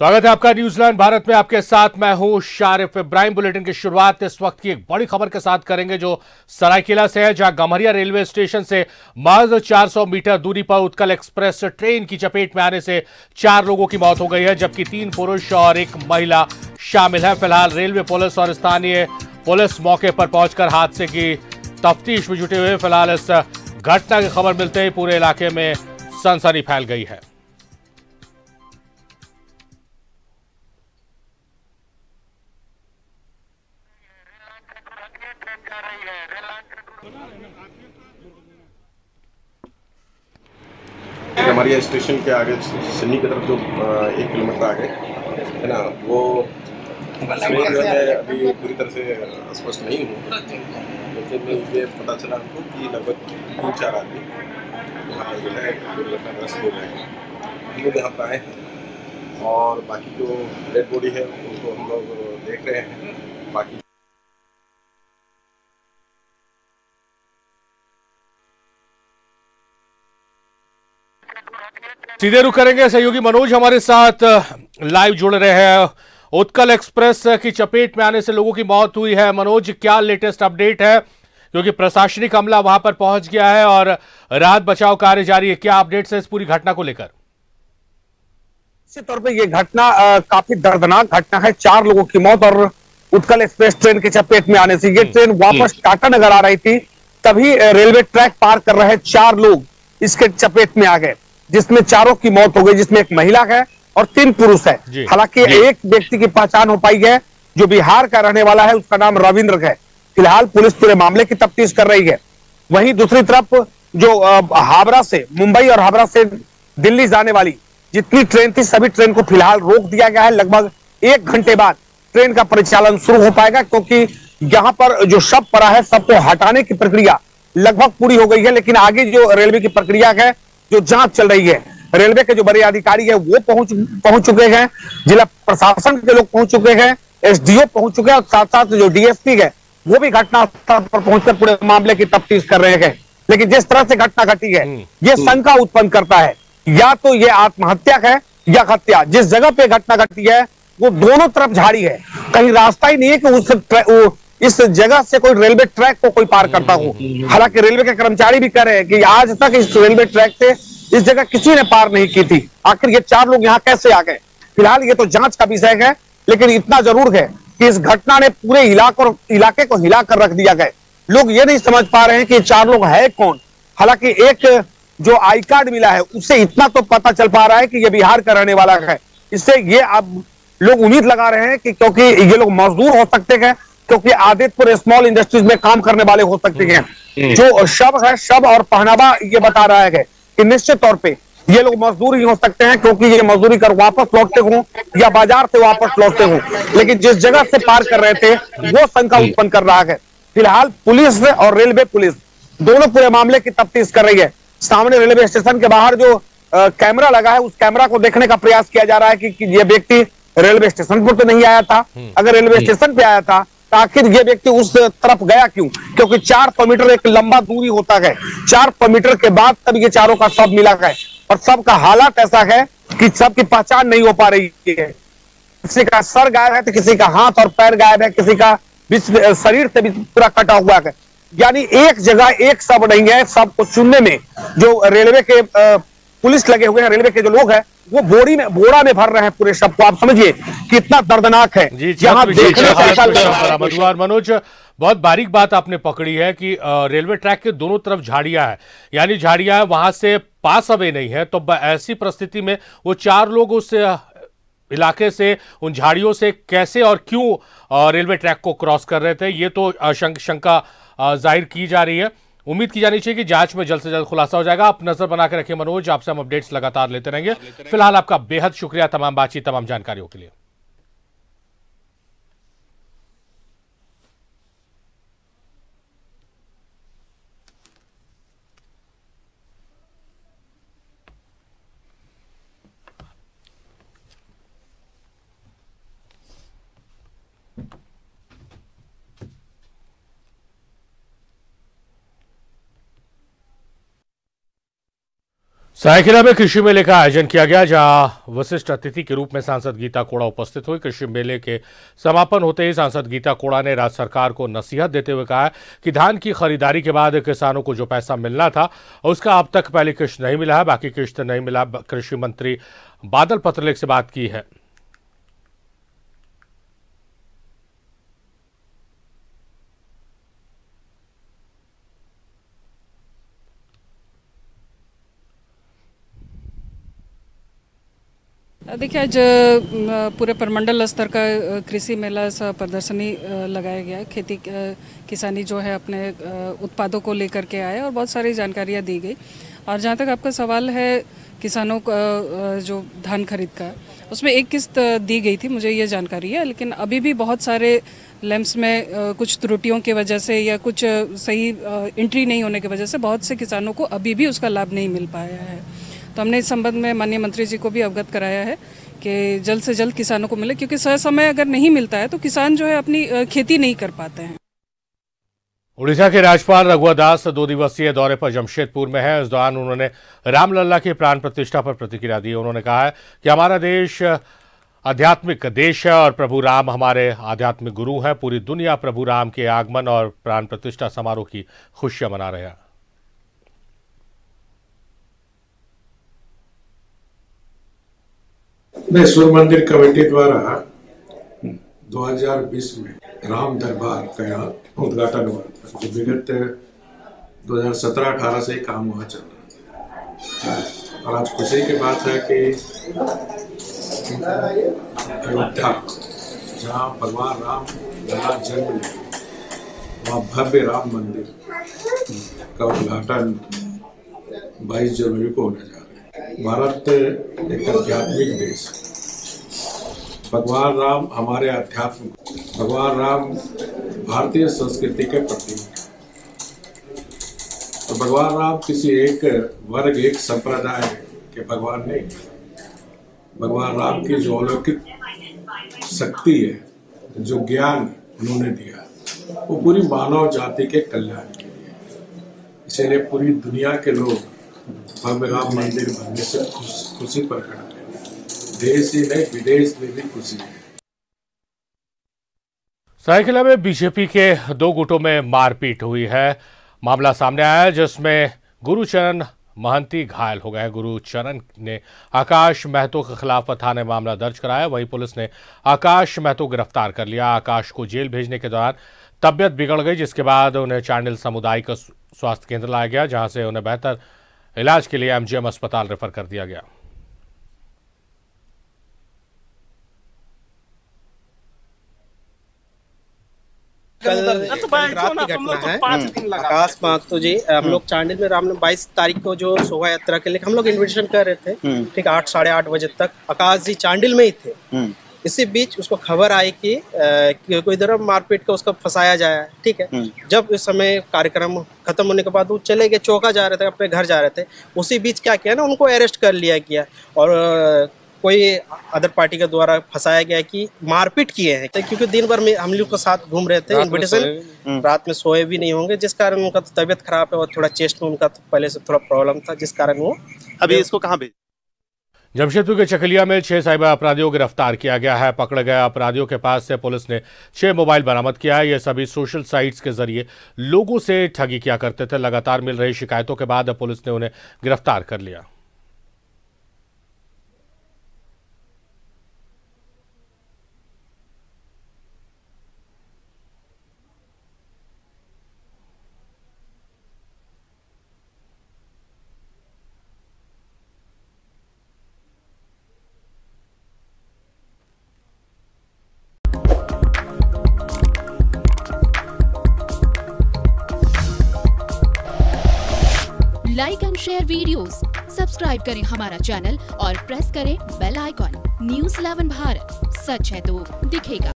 स्वागत है आपका न्यूजीलैंड भारत में। आपके साथ मैं हूं शारिफ इब्राहिम। बुलेटिन की शुरुआत इस वक्त की एक बड़ी खबर के साथ करेंगे जो सरायकेला से है, जहां गम्हरिया रेलवे स्टेशन से महज 400 मीटर दूरी पर उत्कल एक्सप्रेस ट्रेन की चपेट में आने से 4 लोगों की मौत हो गई है, जबकि 3 पुरुष और 1 महिला शामिल है। फिलहाल रेलवे पुलिस और स्थानीय पुलिस मौके पर पहुंचकर हादसे की तफ्तीश में जुटे हुए। फिलहाल इस घटना की खबर मिलते ही पूरे इलाके में सनसनी फैल गई है। गम्हरिया स्टेशन के आगे सिडनी की तरफ जो 1 किलोमीटर आगे है ना, वो ट्रेन जो है अभी पूरी तरह से स्पष्ट नहीं हूँ, लेकिन ये पता चला हमको कि लगभग 3-4 आदमी यहाँ पर जो है दुर्घटनाग्रस्त हो गए हैं। हम लोग यहाँ पर आए हैं और बाकी जो डेड बॉडी है उनको हम लोग देख रहे हैं। बाकी सीधे रुख करेंगे, सहयोगी मनोज हमारे साथ लाइव जुड़ रहे हैं। उत्कल एक्सप्रेस की चपेट में आने से लोगों की मौत हुई है। मनोज, क्या लेटेस्ट अपडेट है, क्योंकि प्रशासनिक अमला वहां पर पहुंच गया है और राहत बचाव कार्य जारी है। क्या अपडेट्स है इस पूरी घटना को लेकर? निश्चित तौर पे ये घटना काफी दर्दनाक घटना है। 4 लोगों की मौत और उत्कल एक्सप्रेस ट्रेन की चपेट में आने से। ये ट्रेन वापस टाटा नगर आ रही थी, तभी रेलवे ट्रैक पार कर रहे 4 लोग इसके चपेट में आ गए, जिसमें 4 की मौत हो गई, जिसमें 1 महिला है और 3 पुरुष है। हालांकि एक व्यक्ति की पहचान हो पाई है जो बिहार का रहने वाला है, उसका नाम रविंद्र है। फिलहाल पुलिस पूरे मामले की तफ्तीश कर रही है। वहीं दूसरी तरफ जो हावड़ा से मुंबई और हावड़ा से दिल्ली जाने वाली जितनी ट्रेन थी, सभी ट्रेन को फिलहाल रोक दिया गया है। लगभग 1 घंटे बाद ट्रेन का परिचालन शुरू हो पाएगा, क्योंकि यहां पर जो शव पड़ा है सबको हटाने की प्रक्रिया लगभग पूरी हो गई है। लेकिन आगे जो रेलवे की प्रक्रिया है, जो जांच चल रही है, रेलवे के जो बड़े अधिकारी है वो पहुंच चुके हैं, जिला प्रशासन के लोग पहुंच चुके हैं, एसडीओ पहुंच चुके हैं और साथ साथ जो डीएसपी है वो भी घटनास्थल पर पहुंचकर पूरे मामले की तफ्तीश कर रहे हैं। लेकिन जिस तरह से घटना घटी है, ये शंका उत्पन्न करता है, या तो ये आत्महत्या है या हत्या। जिस जगह पे घटना घटी है वो दोनों तरफ झाड़ी है, कहीं रास्ता ही नहीं है कि इस जगह से कोई रेलवे ट्रैक को कोई पार करता हो। हालांकि रेलवे के कर्मचारी भी कह रहे हैं कि आज तक इस रेलवे ट्रैक से इस जगह किसी ने पार नहीं की थी। आखिर ये 4 लोग यहाँ कैसे आ गए, फिलहाल ये तो जांच का विषय है। लेकिन इतना जरूर है कि इस घटना ने पूरे इलाके को हिला कर रख दिया गया। लोग ये नहीं समझ पा रहे हैं कि 4 लोग है कौन। हालांकि एक जो आई कार्ड मिला है उससे इतना तो पता चल पा रहा है कि ये बिहार का रहने वाला है। इससे ये अब लोग उम्मीद लगा रहे हैं कि क्योंकि ये लोग मजदूर हो सकते हैं, क्योंकि आदित्यपुर स्मॉल इंडस्ट्रीज में काम करने वाले हो सकते हैं। जो शव है, शव और पहनावा ये बता रहा है कि निश्चित तौर पे ये लोग मजदूर ही हो सकते हैं, क्योंकि ये मजदूरी कर वापस लौटते हों या बाजार से वापस लौटते हों। लेकिन जिस जगह से पार कर रहे थे वो शंका उत्पन्न कर रहा है। फिलहाल पुलिस और रेलवे पुलिस दोनों पूरे मामले की तफ्तीश कर रही है। सामने रेलवे स्टेशन के बाहर जो कैमरा लगा है, उस कैमरा को देखने का प्रयास किया जा रहा है कि ये व्यक्ति रेलवे स्टेशन पर तो नहीं आया था। अगर रेलवे स्टेशन पे आया था तो आखिर ये व्यक्ति उस तरफ गया क्यों? क्योंकि 400 मीटर एक लंबा दूरी होता है। 400 मीटर के बाद तब ये चारों का शव मिला है और सबका हालात ऐसा है कि सबकी पहचान नहीं हो पा रही है। किसी का सर गायब है तो किसी का हाथ और पैर गायब है, किसी का शरीर से भी पूरा कटा हुआ है। यानी एक जगह एक शव नहीं है। सबको चुनने में जो रेलवे के पुलिस लगे हुए हैं, रेलवे के जो लोग हैं वो बोरा में भर रहे हैं पूरे शव को। आप समझिए कितना दर्दनाक है। मनोज, बहुत बारीक बात आपने पकड़ी है कि रेलवे ट्रैक के दोनों तरफ झाड़ियां है, यानी झाड़ियां है, वहां से पास अवे नहीं है। तो ऐसी परिस्थिति में वो 4 लोग उस इलाके से, उन झाड़ियों से कैसे और क्यों रेलवे ट्रैक को क्रॉस कर रहे थे, ये तो शंका जाहिर की जा रही है। उम्मीद की जानी चाहिए कि जांच में जल्द से जल्द खुलासा हो जाएगा। आप नजर बना के रखिए मनोज, आपसे हम अपडेट्स लगातार लेते रहेंगे। फिलहाल आपका बेहद शुक्रिया तमाम बातचीत, तमाम जानकारियों के लिए। सरायकेला में कृषि मेले का आयोजन किया गया, जहां वरिष्ठ अतिथि के रूप में सांसद गीता कोड़ा उपस्थित हुई। कृषि मेले के समापन होते ही सांसद गीता कोड़ा ने राज्य सरकार को नसीहत देते हुए कहा कि धान की खरीदारी के बाद किसानों को जो पैसा मिलना था उसका अब तक पहली किश्त नहीं मिला है, बाकी किश्त नहीं मिला। कृषि मंत्री बादल पत्रलेख से बात की है। देखिए, आज पूरे प्रमंडल स्तर का कृषि मेला सा प्रदर्शनी लगाया गया है। खेती किसानी जो है अपने उत्पादों को लेकर के आए और बहुत सारी जानकारियाँ दी गई। और जहाँ तक आपका सवाल है किसानों का जो धान खरीद का, उसमें एक किस्त दी गई थी, मुझे ये जानकारी है। लेकिन अभी भी बहुत सारे लैम्प्स में कुछ त्रुटियों की वजह से या कुछ सही एंट्री नहीं होने की वजह से बहुत से किसानों को अभी भी उसका लाभ नहीं मिल पाया है। तो हमने इस संबंध में माननीय मंत्री जी को भी अवगत कराया है कि जल्द से जल्द किसानों को मिले, क्योंकि समय अगर नहीं मिलता है तो किसान जो है अपनी खेती नहीं कर पाते हैं। उड़ीसा के राज्यपाल रघुवर दास 2 दिवसीय दौरे पर जमशेदपुर में है। इस दौरान उन्होंने रामलला की प्राण प्रतिष्ठा पर प्रतिक्रिया दी। उन्होंने कहा है कि हमारा देश आध्यात्मिक देश है और प्रभु राम हमारे आध्यात्मिक गुरु हैं। पूरी दुनिया प्रभु राम के आगमन और प्राण प्रतिष्ठा समारोह की खुशियां मना रहे हैं। सूर्य मंदिर कमेटी द्वारा 2020 में राम दरबार का यहाँ उद्घाटन हुआ था, जो विगत 2017-18 से ही काम हुआ चल रहा था। और आज खुशी की बात है कि अयोध्या, जहाँ भगवान राम लला जन्म ले, वहाँ भव्य राम मंदिर का उद्घाटन 22 जनवरी को होने जा रहा है। भारत एक आध्यात्मिक देश, भगवान राम हमारे अध्यात्म, भगवान राम भारतीय संस्कृति के प्रतीक हैं। तो भगवान राम किसी एक वर्ग, एक संप्रदाय के भगवान नहीं। भगवान राम की जो अलौकिक शक्ति है, जो ज्ञान उन्होंने दिया, वो पूरी मानव जाति के कल्याण के लिए। इसीलिए पूरी दुनिया के लोग भव्य राम मंदिर बनने से खुशी प्रकट करते हैं। देश ही नहीं, विदेश में भी खुशी है। सरायकेला में बीजेपी के 2 गुटों में मारपीट हुई है। मामला सामने आया है जिसमें गुरुचरण महंती घायल हो गए। गुरुचरण ने आकाश महतो के खिलाफ थाने में मामला दर्ज कराया। वहीं पुलिस ने आकाश महतो गिरफ्तार कर लिया। आकाश को जेल भेजने के दौरान तबियत बिगड़ गई, जिसके बाद उन्हें चांडिल सामुदायिक स्वास्थ्य केंद्र लाया गया, जहां से उन्हें बेहतर इलाज के लिए एमजीएम अस्पताल रेफर कर दिया गया। कल रात की घटना है। आकाश महतो जी, हम लोग चांडिल में राम 22 तारीख को जो शोभा यात्रा के लिए हम लोग इन्विटेशन कर रहे थे, ठीक 8 साढ़े 8 बजे तक आकाश जी चांडिल में ही थे। इसी बीच उसको खबर आई कि कोई तरह मारपीट का उसका फंसाया जाए, ठीक है। जब इस समय कार्यक्रम खत्म होने के बाद वो चले गए, चौका जा रहे थे, अपने घर जा रहे थे। उसी बीच क्या किया ना, उनको अरेस्ट कर लिया गया और कोई अदर पार्टी के द्वारा फंसाया गया कि मारपीट किए हैं, क्योंकि दिन भर में हम लोग के साथ घूम रहे थे। इन्विटेशन रात में सोए भी नहीं होंगे, जिस कारण उनका तो तबियत खराब है और थोड़ा चेस्ट में उनका तो पहले से थोड़ा प्रॉब्लम था, जिस कारण वो अभी इसको कहाँ भेज। जमशेदपुर के चकलिया में 6 साइबर अपराधियों को गिरफ्तार किया गया है। पकड़े गए अपराधियों के पास से पुलिस ने 6 मोबाइल बरामद किया है। ये सभी सोशल साइट्स के जरिए लोगों से ठगी किया करते थे। लगातार मिल रही शिकायतों के बाद पुलिस ने उन्हें गिरफ्तार कर लिया। Like and share videos, subscribe करें हमारा चैनल और प्रेस करें बेल आइकॉन। न्यूज़ 11 भारत, सच है तो दिखेगा।